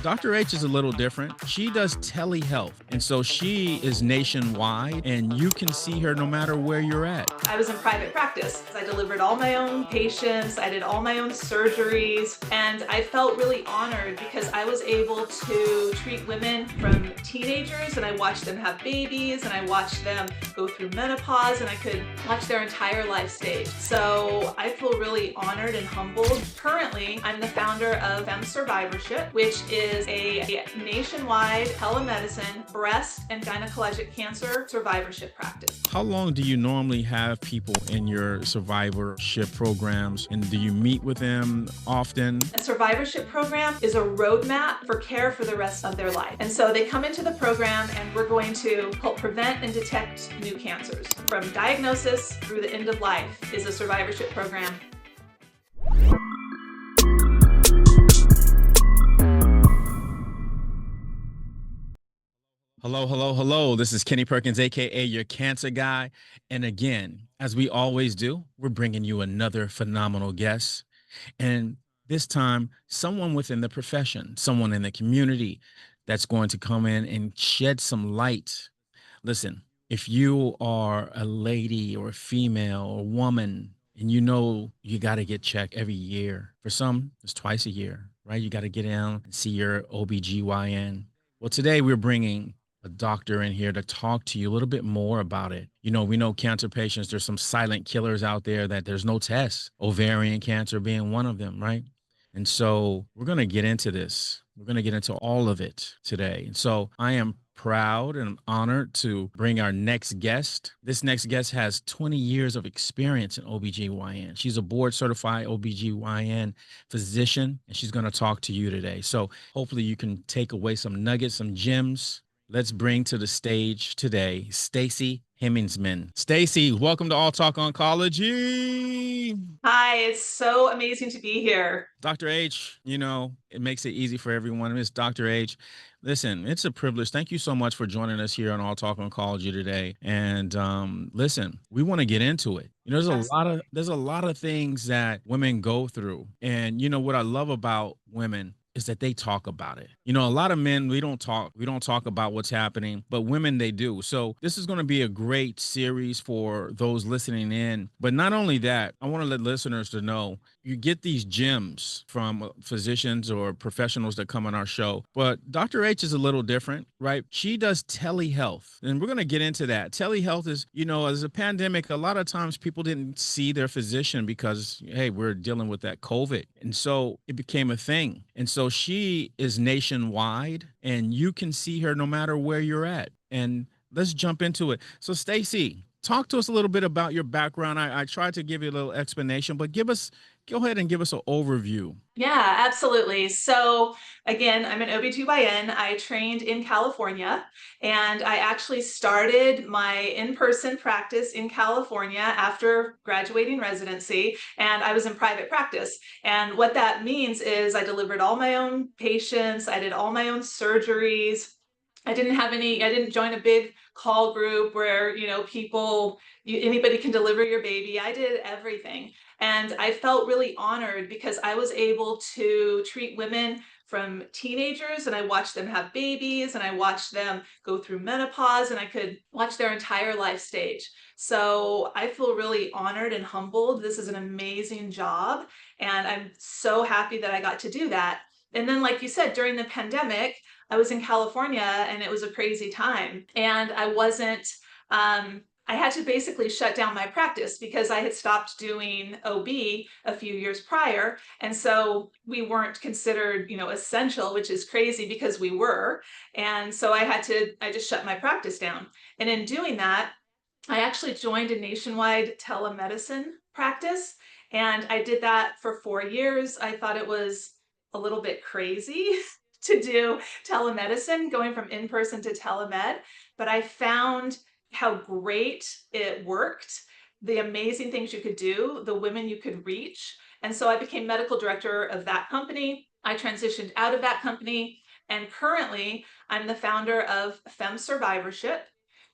Dr. H is a little different. She does telehealth. And so she is nationwide and you can see her no matter where you're at. I was in private practice. I delivered all my own patients, I did all my own surgeries, and I felt really honored because I was able to treat women from teenagers, and I watched them have babies, and I watched them go through menopause, and I could watch their entire life stage. So I feel really honored and humbled. Currently, I'm the founder of Fem Survivorship, which is a nationwide telemedicine breast and gynecologic cancer survivorship practice. How long do you normally have people in your survivorship programs? And do you meet with them often? A survivorship program is a roadmap for care for the rest of their life. And so they come into the program and we're going to help prevent and detect new cancers. From diagnosis through the end of life is a survivorship program. Hello, hello, hello. This is Kenny Perkins, aka your cancer guy. And again, as we always do, we're bringing you another phenomenal guest. And this time, someone within the profession, someone in the community that's going to come in and shed some light. Listen, if you are a lady or a female or woman, and you know you got to get checked every year. For some, it's twice a year, right? You got to get down and see your OB-GYN. Well, today we're bringing a doctor in here to talk to you a little bit more about it. You know, we know cancer patients, there's some silent killers out there that there's no tests, ovarian cancer being one of them, right? And so we're going to get into this. We're going to get into all of it today. And so I am proud and honored to bring our next guest. This next guest has 20 years of experience in OB-GYN. She's a board certified OB-GYN physician, and she's going to talk to you today. So hopefully you can take away some nuggets, some gems. Let's bring to the stage today, Stacy Henigsman. Stacy, welcome to All Talk Oncology. Hi, it's so amazing to be here. Dr. H, you know, it makes it easy for everyone. It's Dr. H. Listen, it's a privilege. Thank you so much for joining us here on All Talk Oncology today. And listen, we want to get into it. You know, there's a lot of things that women go through. And you know what I love about women is that they talk about it. You know, a lot of men, we don't talk about what's happening, but women, they do. So this is going to be a great series for those listening in. But not only that, I want to let listeners to know you get these gems from physicians or professionals that come on our show. But Dr. H is a little different, right? She does telehealth, and we're going to get into that. Telehealth is, you know, as a pandemic, a lot of times people didn't see their physician because, hey, we're dealing with that COVID. And so it became a thing. And so she is nationwide and you can see her no matter where you're at. And let's jump into it. So Stacy, talk to us a little bit about your background. I tried to give you a little explanation, but go ahead and give us an overview. Yeah, absolutely. So again, I'm an OB-GYN. I trained in California, and I actually started my in-person practice in California after graduating residency, and I was in private practice. And what that means is I delivered all my own patients, I did all my own surgeries. I didn't join a big call group where, you know, anybody can deliver your baby. I did everything. And I felt really honored because I was able to treat women from teenagers, and I watched them have babies, and I watched them go through menopause, and I could watch their entire life stage. So I feel really honored and humbled. This is an amazing job, and I'm so happy that I got to do that. And then, like you said, during the pandemic, I was in California and it was a crazy time. And I had to basically shut down my practice because I had stopped doing OB a few years prior. And so we weren't considered, you know, essential, which is crazy because we were. And so I just shut my practice down. And in doing that, I actually joined a nationwide telemedicine practice. And I did that for 4 years. I thought it was a little bit crazy to do telemedicine, going from in-person to telemed, but I found how great it worked, the amazing things you could do, the women you could reach. And so I became medical director of that company. I transitioned out of that company, and currently I'm the founder of Fem Survivorship,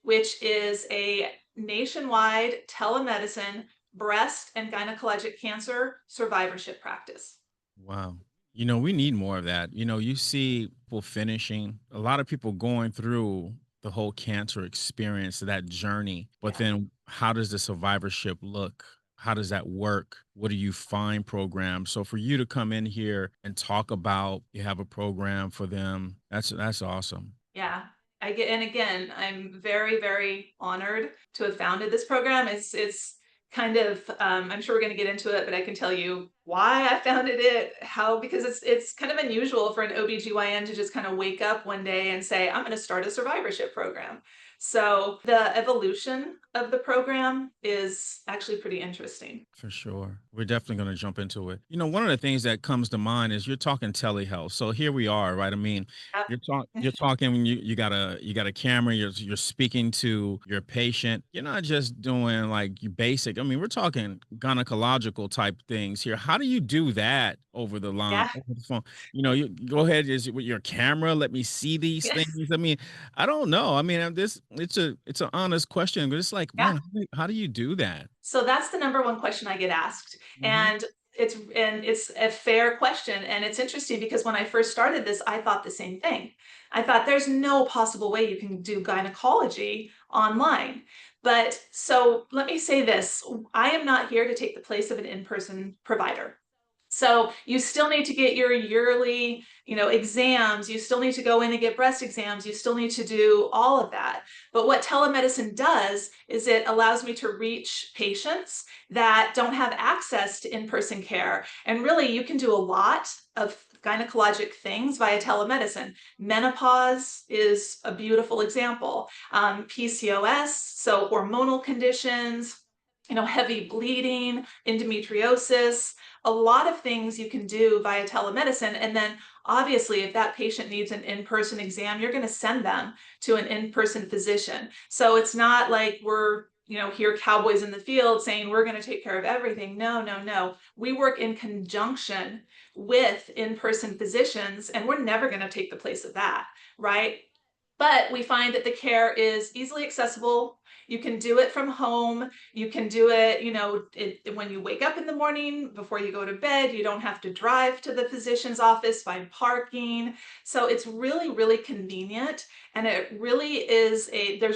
which is a nationwide telemedicine breast and gynecologic cancer survivorship practice. Wow. We need more of that. You see people finishing, a lot of people going through the whole cancer experience, that journey. But Yeah. then how does the survivorship look? How does that work? What do you find programs? So for you to come in here and talk about you have a program for them, that's awesome. Yeah. And again, I'm very, very honored to have founded this program. It's kind of I'm sure we're going to get into it, but I can tell you why I founded it, how because it's kind of unusual for an OB-GYN to just kind of wake up one day and say, I'm going to start a survivorship program. So the evolution of the program is actually pretty interesting. For sure. We're definitely going to jump into it. One of the things that comes to mind is you're talking telehealth. So here we are, right? I mean, Yep. you're talking when you got a camera, you're speaking to your patient. You're not just doing like you basic. I mean, we're talking gynecological type things here. How do you do that over the line, Yeah. over the phone? You go ahead just with your camera, let me see these things. I mean, I don't know. I mean, this it's an honest question, but it's like, Yeah. man, how do you do that? So that's the number one question I get asked. Mhm. And it's a fair question. And it's interesting because when I first started this, I thought the same thing. I thought there's no possible way you can do gynecology online. But so let me say this, I am not here to take the place of an in-person provider. So you still need to get your yearly, exams. You still need to go in and get breast exams. You still need to do all of that. But what telemedicine does is it allows me to reach patients that don't have access to in-person care. And really, you can do a lot of gynecologic things via telemedicine. Menopause is a beautiful example. PCOS, so hormonal conditions, heavy bleeding, endometriosis, a lot of things you can do via telemedicine. And then obviously, if that patient needs an in-person exam, you're going to send them to an in-person physician. So it's not like we're, here cowboys in the field saying we're going to take care of everything. No, no, no. We work in conjunction with in-person physicians, and we're never going to take the place of that, right? But we find that the care is easily accessible. You can do it from home. You can do it, when you wake up in the morning, before you go to bed. You don't have to drive to the physician's office, find parking. So it's really, really convenient. And there's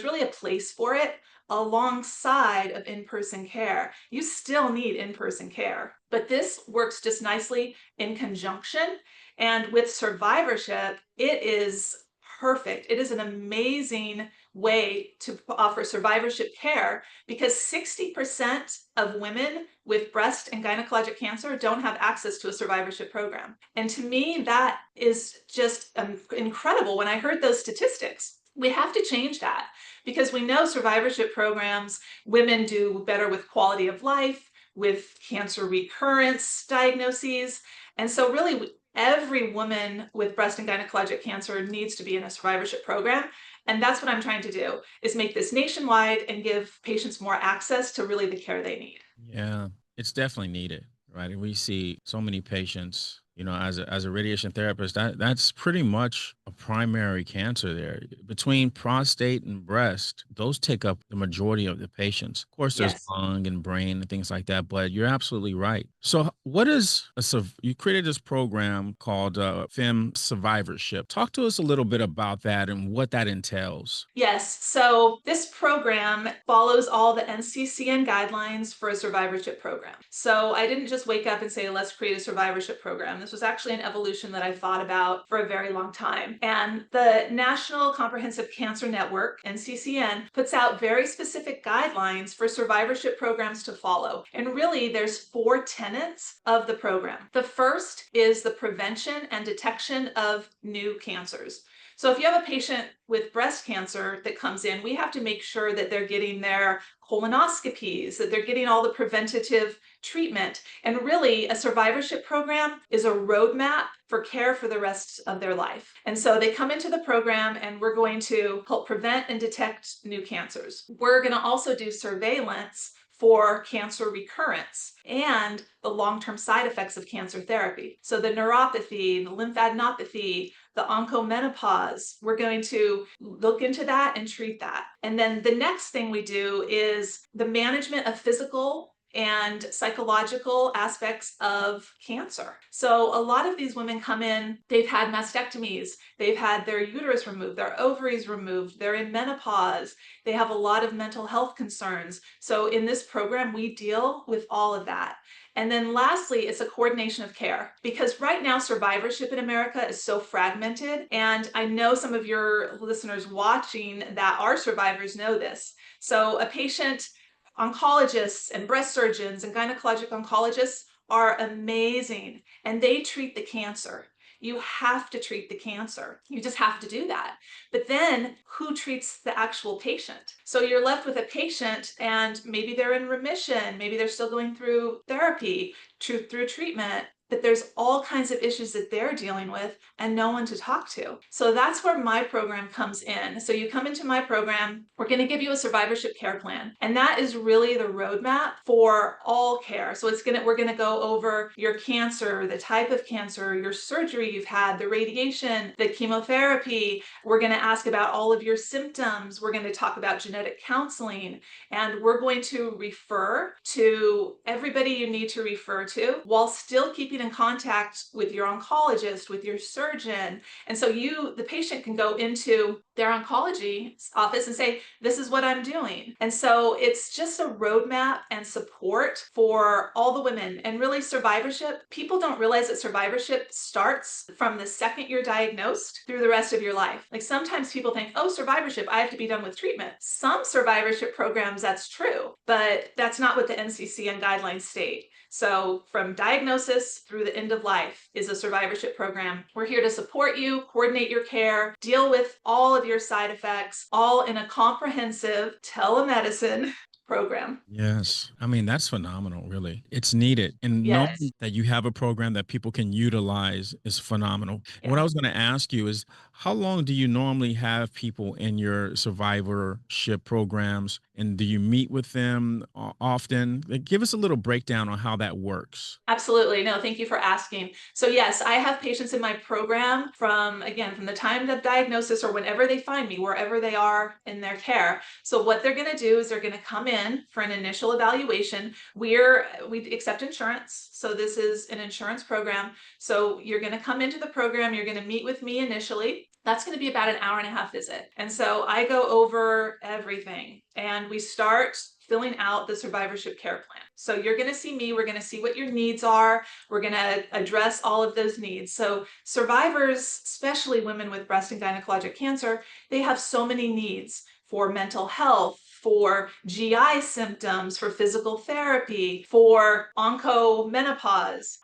really a place for it alongside of in-person care. You still need in-person care, but this works just nicely in conjunction. And with survivorship, it is perfect. It is an amazing way to offer survivorship care because 60% of women with breast and gynecologic cancer don't have access to a survivorship program. And to me, that is just incredible. When I heard those statistics, we have to change that because we know survivorship programs, women do better with quality of life, with cancer recurrence diagnoses. And so, really, every woman with breast and gynecologic cancer needs to be in a survivorship program. And that's what I'm trying to do is make this nationwide and give patients more access to really the care they need. Yeah, it's definitely needed, right? And we see so many patients, as a radiation therapist, that's pretty much a primary cancer there. Between prostate and breast, those take up the majority of the patients. Of course, there's Yes. lung and brain and things like that, but you're absolutely right. So, what is you created this program called Fem Survivorship. Talk to us a little bit about that and what that entails. Yes, so this program follows all the NCCN guidelines for a survivorship program. So I didn't just wake up and say, let's create a survivorship program. This was actually an evolution that I thought about for a very long time. And the National Comprehensive Cancer Network, NCCN, puts out very specific guidelines for survivorship programs to follow. And really, there's four tenets of the program. The first is the prevention and detection of new cancers. So if you have a patient with breast cancer that comes in, we have to make sure that they're getting their colonoscopies, that they're getting all the preventative treatment. And really, a survivorship program is a roadmap for care for the rest of their life. And so they come into the program and we're going to help prevent and detect new cancers. We're going to also do surveillance for cancer recurrence and the long-term side effects of cancer therapy. So the neuropathy, the lymphadenopathy, the oncomenopause, we're going to look into that and treat that. And then the next thing we do is the management of physical and psychological aspects of cancer. So a lot of these women come in, they've had mastectomies, they've had their uterus removed, their ovaries removed, they're in menopause, they have a lot of mental health concerns. So in this program, we deal with all of that. And then lastly, it's a coordination of care, because right now survivorship in America is so fragmented. And I know some of your listeners watching that are survivors know this. So a patient, oncologists and breast surgeons and gynecologic oncologists are amazing, and they treat the cancer. You have to treat the cancer. You just have to do that. But then who treats the actual patient? So you're left with a patient and maybe they're in remission, maybe they're still going through therapy, through treatment, but there's all kinds of issues that they're dealing with and no one to talk to. So that's where my program comes in. So you come into my program, we're going to give you a survivorship care plan. And that is really the roadmap for all care. So we're going to go over your cancer, the type of cancer, your surgery you've had, the radiation, the chemotherapy. We're going to ask about all of your symptoms. We're going to talk about genetic counseling, and we're going to refer to everybody you need to refer to while still keeping in contact with your oncologist, with your surgeon. And so the patient can go into their oncology office and say, this is what I'm doing. And so it's just a roadmap and support for all the women. And really survivorship, people don't realize that survivorship starts from the second you're diagnosed through the rest of your life. Like sometimes people think, oh, survivorship, I have to be done with treatment. Some survivorship programs, that's true, but that's not what the NCCN guidelines state. So from diagnosis through the end of life is a survivorship program. We're here to support you, coordinate your care, deal with all of your side effects, all in a comprehensive telemedicine program. Yes. I mean, that's phenomenal, really. It's needed. And Yes. knowing that you have a program that people can utilize is phenomenal. And what Yeah. I was going to ask you is, how long do you normally have people in your survivorship programs? And do you meet with them often? Like, give us a little breakdown on how that works. Absolutely. No, thank you for asking. So yes, I have patients in my program from the time of diagnosis or whenever they find me, wherever they are in their care. So what they're going to do is they're going to come in for an initial evaluation. We accept insurance. So this is an insurance program. So you're going to come into the program, you're going to meet with me initially. That's going to be about an hour and a half visit. And so I go over everything and we start filling out the survivorship care plan. So you're going to see me, we're going to see what your needs are, we're going to address all of those needs. So survivors, especially women with breast and gynecologic cancer, they have so many needs for mental health, for GI symptoms, for physical therapy, for menopause.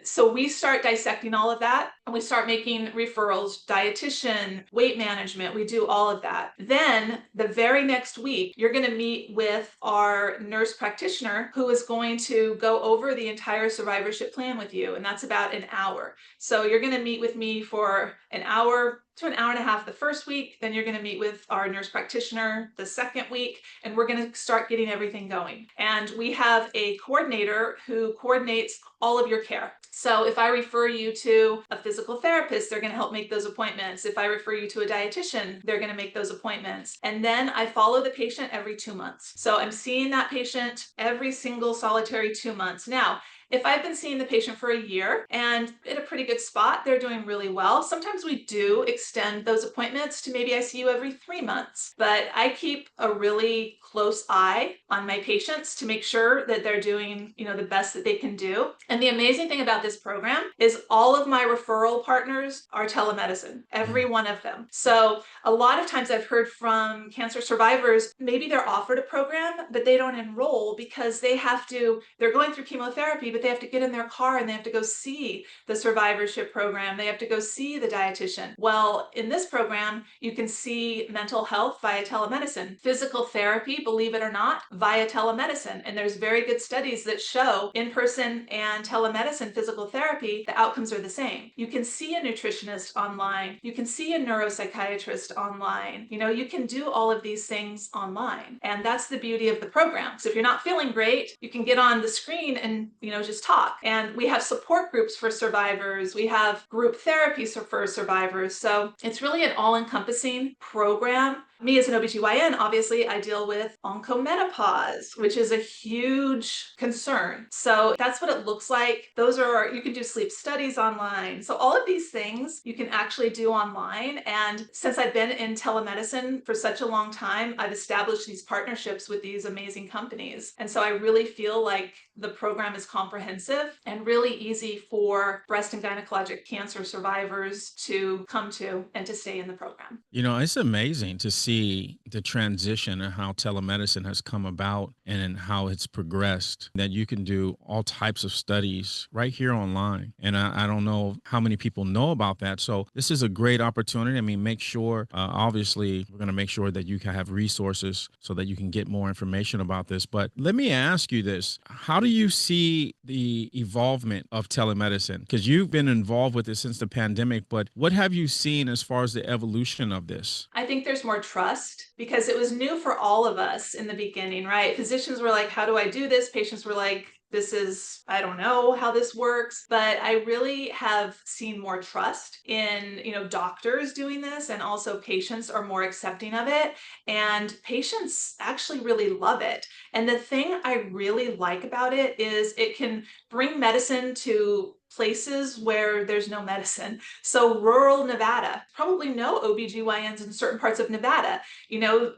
So we start dissecting all of that and we start making referrals, dietitian, weight management, we do all of that. Then the very next week, you're going to meet with our nurse practitioner who is going to go over the entire survivorship plan with you. And that's about an hour. So you're going to meet with me for an hour to an hour and a half the first week. Then you're going to meet with our nurse practitioner the second week, and we're going to start getting everything going. And we have a coordinator who coordinates all of your care. So if I refer you to a physical therapist, they're going to help make those appointments. If I refer you to a dietitian, they're going to make those appointments. And then I follow the patient every 2 months. So I'm seeing that patient every single solitary 2 months. Now, if I've been seeing the patient for a year and in a pretty good spot, they're doing really well. Sometimes we do extend those appointments to maybe I see you every 3 months, but I keep a really close eye on my patients to make sure that they're doing, the best that they can do. And the amazing thing about this program is all of my referral partners are telemedicine, every one of them. So a lot of times I've heard from cancer survivors, maybe they're offered a program, but they don't enroll because they're going through chemotherapy, but they have to get in their car and they have to go see the survivorship program. They have to go see the dietitian. Well, in this program, you can see mental health via telemedicine, physical therapy, believe it or not, via telemedicine. And there's very good studies that show in-person and telemedicine physical therapy, the outcomes are the same. You can see a nutritionist online. You can see a neuropsychiatrist online. You can do all of these things online. And that's the beauty of the program. So if you're not feeling great, you can get on the screen and, just talk. And we have support groups for survivors. We have group therapies for survivors. So it's really an all-encompassing program Me as an OB-GYN, obviously, I deal with oncomenopause, which is a huge concern. So that's what it looks like. You can do sleep studies online. So all of these things you can actually do online. And since I've been in telemedicine for such a long time, I've established these partnerships with these amazing companies. And so I really feel like the program is comprehensive and really easy for breast and gynecologic cancer survivors to come to and to stay in the program. It's amazing to see the transition and how telemedicine has come about and how it's progressed, that you can do all types of studies right here online. And I don't know how many people know about that. So this is a great opportunity. I mean, make sure, obviously, we're going to make sure that you can have resources so that you can get more information about this. But let me ask you this. How do you see the evolvement of telemedicine? Because you've been involved with it since the pandemic, but what have you seen as far as the evolution of this? I think there's more trust because it was new for all of us in the beginning, right? Physicians were like, how do I do this? Patients were like, I don't know how this works. But I really have seen more trust in, doctors doing this, and also patients are more accepting of it. And patients actually really love it. And the thing I really like about it is it can bring medicine to places where there's no medicine. So rural Nevada, probably no OB-GYNs in certain parts of Nevada,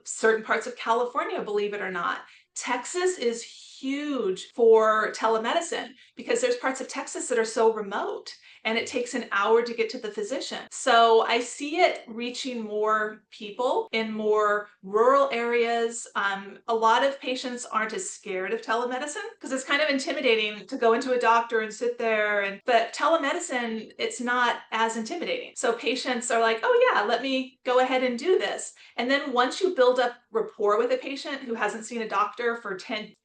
certain parts of California, believe it or not. Texas is huge for telemedicine because there's parts of Texas that are so remote and it takes an hour to get to the physician. So I see it reaching more people in more rural areas. A lot of patients aren't as scared of telemedicine because it's kind of intimidating to go into a doctor and sit there. But telemedicine, it's not as intimidating. So patients are like, oh yeah, let me go ahead and do this. And then once you build up rapport with a patient who hasn't seen a doctor for 10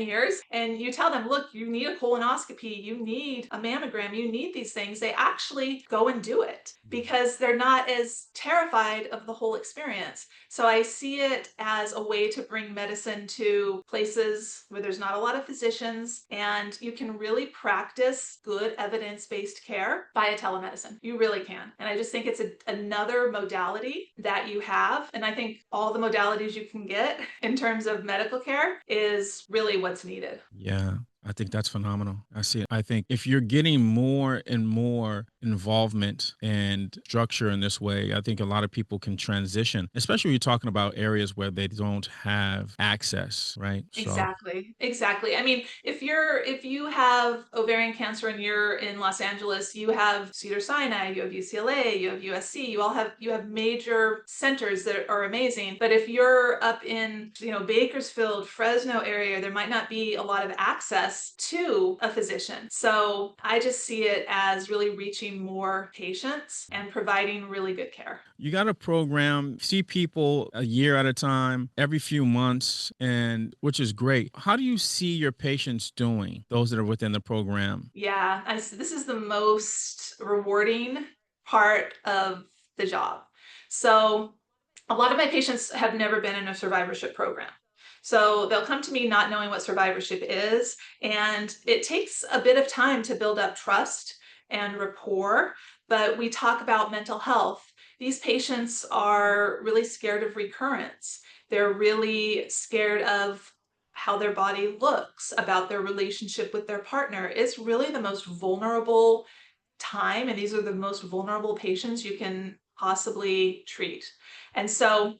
years, and you tell them, look, you need a colonoscopy, you need a mammogram, you need these things, they actually go and do it because they're not as terrified of the whole experience. So I see it as a way to bring medicine to places where there's not a lot of physicians, and you can really practice good evidence-based care via telemedicine. You really can. And I just think it's another modality that you have. And I think all the modalities you can get in terms of medical care is really what's needed. Yeah, I think that's phenomenal. I see it. I think if you're getting more and more involvement and structure in this way, I think a lot of people can transition, especially when you're talking about areas where they don't have access, right? So, Exactly. Exactly. I mean, if you have ovarian cancer and you're in Los Angeles, you have Cedars-Sinai, you have UCLA, you have USC, you have major centers that are amazing. But if you're up in, Bakersfield, Fresno area, there might not be a lot of access to a physician. So I just see it as really reaching more patients and providing really good care. you got a program, see people a year at a time, every few months, and which is great. How do you see your patients doing, those that are within the program? Yeah, this is the most rewarding part of the job. So a lot of my patients have never been in a survivorship program. So they'll come to me not knowing what survivorship is, and it takes a bit of time to build up trust and rapport, but we talk about mental health. These patients are really scared of recurrence. They're really scared of how their body looks, about their relationship with their partner. It's really the most vulnerable time, and these are the most vulnerable patients you can possibly treat. And so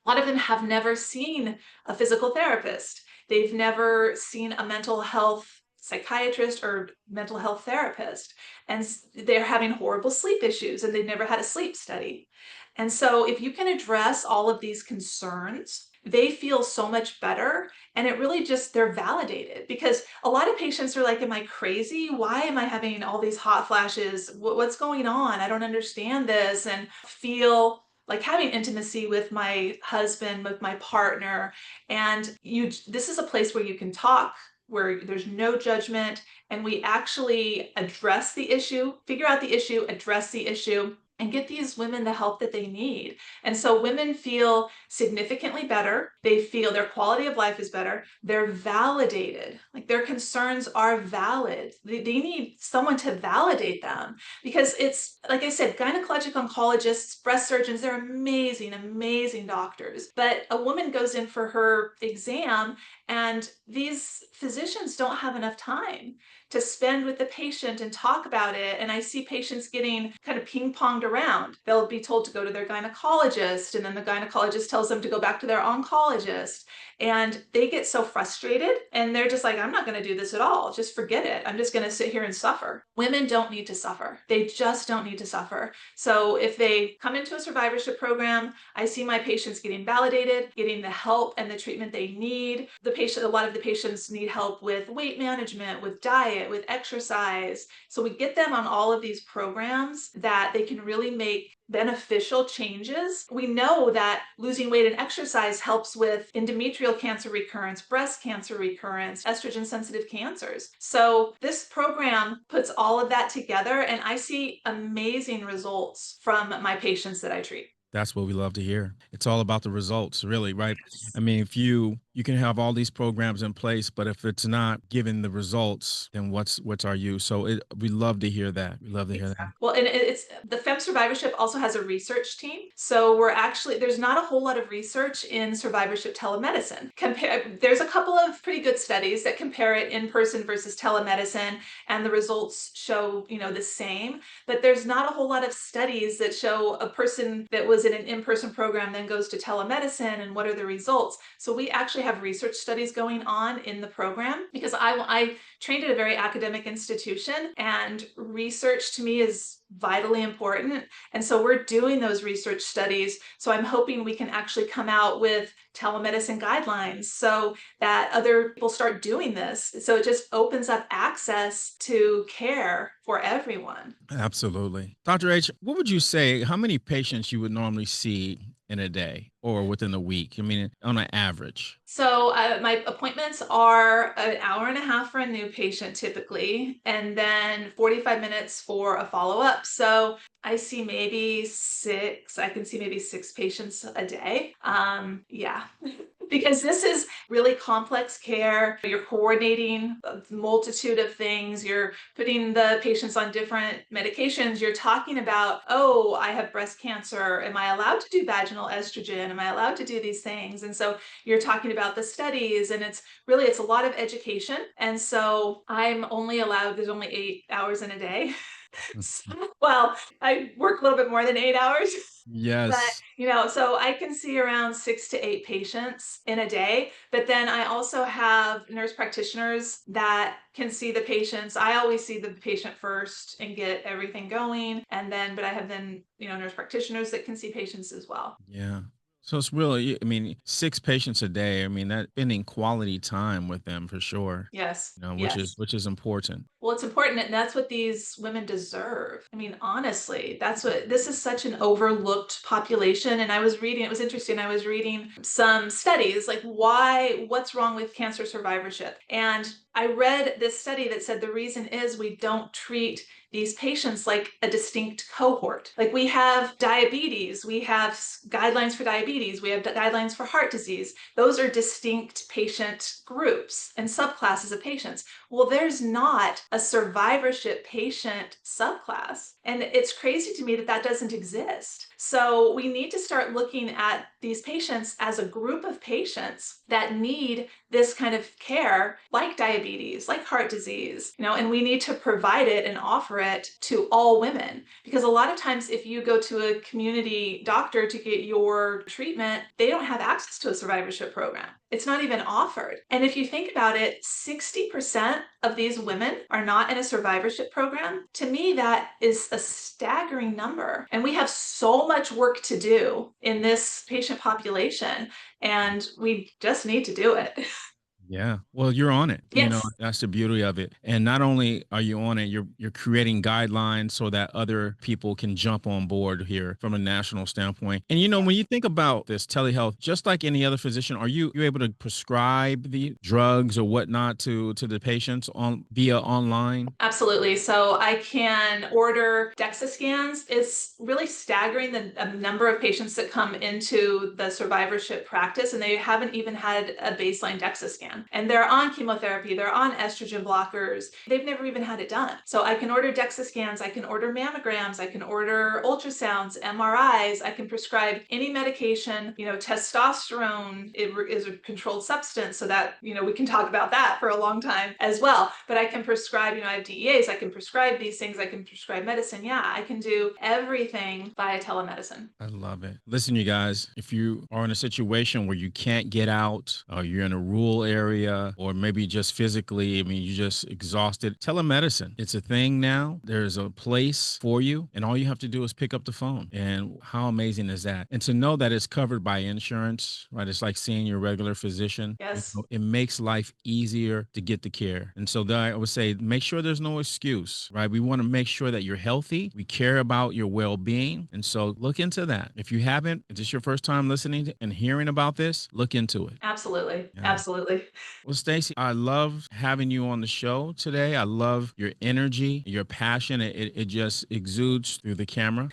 a lot of them have never seen a physical therapist. They've never seen a mental health psychiatrist or mental health therapist. And they're having horrible sleep issues and they've never had a sleep study. And so if you can address all of these concerns, they feel so much better. And it really just, they're validated because a lot of patients are like, am I crazy? Why am I having all these hot flashes? What's going on? I don't understand this. And feel like having intimacy with my husband, with my partner. And this is a place where you can talk, where there's no judgment, and we actually address the issue, figure out the issue, address the issue, and get these women the help that they need. And so women feel significantly better. They feel their quality of life is better. They're validated. Like their concerns are valid. They need someone to validate them, because it's, like I said, gynecologic oncologists, breast surgeons, they're amazing, amazing doctors. But a woman goes in for her exam, and these physicians don't have enough time to spend with the patient and talk about it. And I see patients getting kind of ping-ponged around. They'll be told to go to their gynecologist, and then the gynecologist tells them to go back to their oncologist. And they get so frustrated, and they're just like, I'm not going to do this at all. Just forget it. I'm just going to sit here and suffer. Women don't need to suffer. They just don't need to suffer. So if they come into a survivorship program, I see my patients getting validated, getting the help and the treatment they need. A lot of the patients need help with weight management, with diet, with exercise. So we get them on all of these programs that they can really make beneficial changes. We know that losing weight and exercise helps with endometrial cancer recurrence, breast cancer recurrence, estrogen sensitive cancers. So this program puts all of that together, and I see amazing results from my patients that I treat. That's what we love to hear. It's all about the results, really, right? I Yes. mean, if you can have all these programs in place, but if it's not giving the results, then what's our use? So we love to hear that. We love to hear that. Exactly. Well, and it's the Fem Survivorship also has a research team. So there's not a whole lot of research in survivorship telemedicine. There's a couple of pretty good studies that compare it in person versus telemedicine, and the results show, the same. But there's not a whole lot of studies that show a person that was in an in-person program then goes to telemedicine and what are the results. So we actually have research studies going on in the program, because I trained at a very academic institution, and research to me is vitally important. And so we're doing those research studies. So I'm hoping we can actually come out with telemedicine guidelines so that other people start doing this. So it just opens up access to care for everyone. Absolutely. Dr. H, what would you say, how many patients you would normally see in a day or within a week? I mean, on an average. So my appointments are an hour and a half for a new patient typically, and then 45 minutes for a follow-up. So I see maybe I can see maybe six patients a day. Yeah. Because this is really complex care. You're coordinating a multitude of things. You're putting the patients on different medications. You're talking about, oh, I have breast cancer. Am I allowed to do vaginal estrogen? Am I allowed to do these things? And so you're talking about the studies, and it's a lot of education. And so there's only 8 hours in a day. Well, I work a little bit more than 8 hours. But, Yes. so I can see around 6 to 8 patients in a day. But then I also have nurse practitioners that can see the patients. I always see the patient first and get everything going. But I have nurse practitioners that can see patients as well. Yeah. So it's really, I mean, six patients a day. I mean, that spending quality time with them for sure. Yes. Which is Yes. important. Well, it's important, and that's what these women deserve. I mean, honestly, this is such an overlooked population. And it was interesting. I was reading some studies like what's wrong with cancer survivorship. And I read this study that said the reason is we don't treat these patients like a distinct cohort. Like we have diabetes, we have guidelines for diabetes, we have guidelines for heart disease. Those are distinct patient groups and subclasses of patients. Well, there's not a survivorship patient subclass. And it's crazy to me that that doesn't exist. So we need to start looking at these patients as a group of patients that need this kind of care, like diabetes, like heart disease, and we need to provide it and offer it to all women. Because a lot of times, if you go to a community doctor to get your treatment, they don't have access to a survivorship program. It's not even offered. And if you think about it, 60% of these women are not in a survivorship program. To me, that is a staggering number. And we have so much work to do in this patient population, and we just need to do it. Yeah. Well, you're on it. Yes. That's the beauty of it. And not only are you on it, you're creating guidelines so that other people can jump on board here from a national standpoint. And when you think about this telehealth, just like any other physician, are you able to prescribe the drugs or whatnot to the patients on via online? Absolutely. So I can order DEXA scans. It's really staggering the number of patients that come into the survivorship practice and they haven't even had a baseline DEXA scan. And they're on chemotherapy, they're on estrogen blockers. They've never even had it done. So I can order DEXA scans, I can order mammograms, I can order ultrasounds, MRIs, I can prescribe any medication. Testosterone is a controlled substance, so that, we can talk about that for a long time as well. But I can prescribe, I have DEAs, I can prescribe these things, I can prescribe medicine. Yeah, I can do everything via telemedicine. I love it. Listen, you guys, if you are in a situation where you can't get out, or you're in a rural area, or maybe just physically, you're just exhausted, telemedicine, it's a thing now. There's a place for you, and all you have to do is pick up the phone. And how amazing is that? And to know that it's covered by insurance, right? It's like seeing your regular physician. Yes. It makes life easier to get the care. And so I would say, make sure there's no excuse, right? We want to make sure that you're healthy. We care about your well-being. And so look into that. If you haven't, if this is your first time listening and hearing about this, look into it. Absolutely. Yeah. Absolutely. Well, Stacy, I love having you on the show today. I love your energy, your passion. It just exudes through the camera.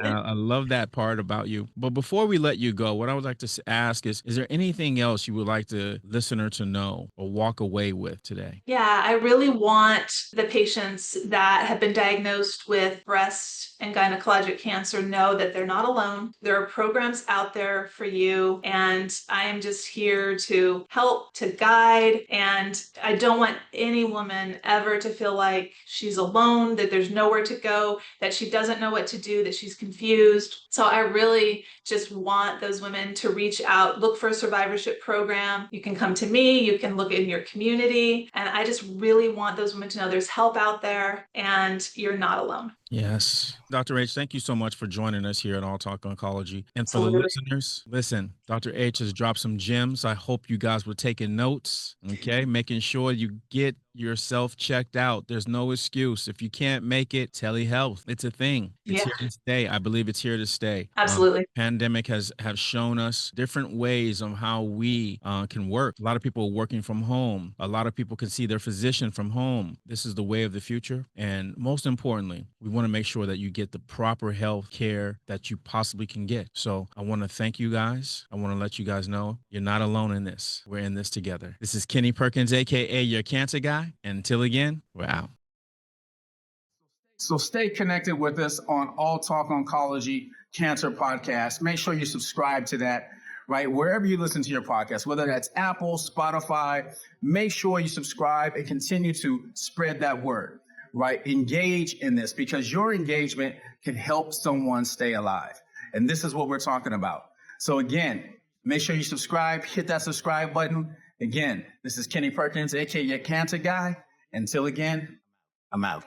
I love that part about you. But before we let you go, what I would like to ask is there anything else you would like the listener to know or walk away with today? Yeah, I really want the patients that have been diagnosed with breast and gynecologic cancer know that they're not alone. There are programs out there for you, and I am just here to help, to guide, and I don't want any woman ever to feel like she's alone, that there's nowhere to go, that she doesn't know what to do, that she's confused. So I really just want those women to reach out, look for a survivorship program. You can come to me, you can look in your community, and I just really want those women to know there's help out there and you're not alone. Yes. Dr. H, thank you so much for joining us here at All Talk Oncology. And for the Absolutely. listeners, listen, Dr. H has dropped some gems. I hope you guys were taking notes, okay? Making sure you get yourself checked out. There's no excuse. If you can't make it, telehealth. It's a thing. It's Yeah, here to stay. I believe it's here to stay. absolutely. Pandemic have shown us different ways of how we can work. A lot of people are working from home. A lot of people can see their physician from home. This is the way of the future. And most importantly, we want to make sure that you get the proper health care that you possibly can get. So I want to thank you guys. I want to let you guys know you're not alone in this. We're in this together. This is Kenny Perkins, aka your cancer guy. And until again, we're out. So stay connected with us on All Talk Oncology Cancer Podcast. Make sure you subscribe to that, right? Wherever you listen to your podcast, whether that's Apple, Spotify, make sure you subscribe and continue to spread that word, right? Engage in this because your engagement can help someone stay alive. And this is what we're talking about. So again, make sure you subscribe, hit that subscribe button. Again, this is Kenny Perkins, aka your cancer guy. Until again, I'm out.